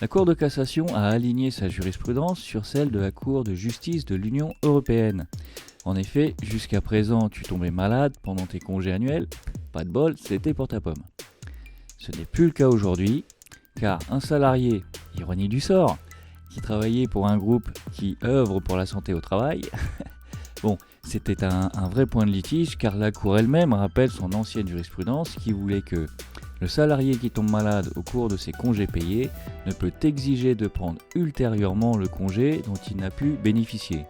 La Cour de cassation a aligné sa jurisprudence sur celle de la Cour de justice de l'Union européenne. En effet, jusqu'à présent, tu tombais malade pendant tes congés annuels, pas de bol, c'était pour ta pomme. Ce n'est plus le cas aujourd'hui, car un salarié, ironie du sort, qui travaillait pour un groupe qui œuvre pour la santé au travail, c'était un vrai point de litige, car la Cour elle-même rappelle son ancienne jurisprudence qui voulait que le salarié qui tombe malade au cours de ses congés payés ne peut exiger de prendre ultérieurement le congé dont il n'a pu bénéficier.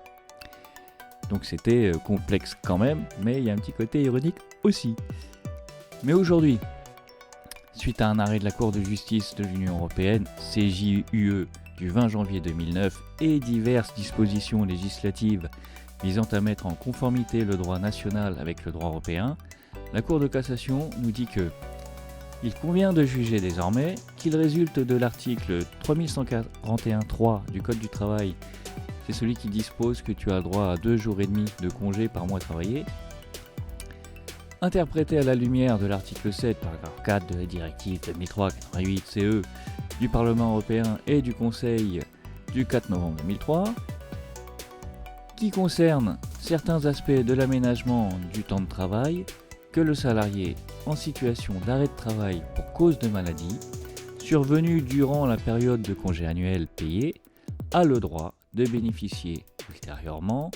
Donc c'était complexe quand même, mais il y a un petit côté ironique aussi. Mais aujourd'hui, suite à un arrêt de la Cour de justice de l'Union européenne, CJUE, du 20 janvier 2009 et diverses dispositions législatives visant à mettre en conformité le droit national avec le droit européen, la Cour de cassation nous dit que il convient de juger désormais qu'il résulte de l'article 3141.3 du Code du travail, c'est celui qui dispose que tu as le droit à 2 jours et demi de congé par mois travaillé, interprété à la lumière de l'article 7, paragraphe 4 de la directive 2003/88/CE du Parlement européen et du Conseil du 4 novembre 2003, qui concerne certains aspects de l'aménagement du temps de travail, que le salarié en situation d'arrêt de travail pour cause de maladie, survenue durant la période de congé annuel payé, a le droit de bénéficier ultérieurement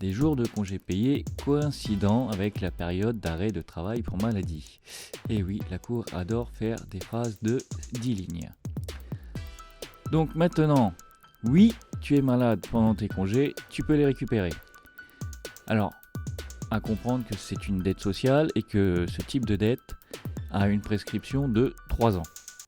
des jours de congé payés coïncidant avec la période d'arrêt de travail pour maladie. Et oui, la Cour adore faire des phrases de 10 lignes. Donc maintenant, oui, tu es malade pendant tes congés, tu peux les récupérer. Alors, à comprendre que c'est une dette sociale et que ce type de dette a une prescription de 3 ans.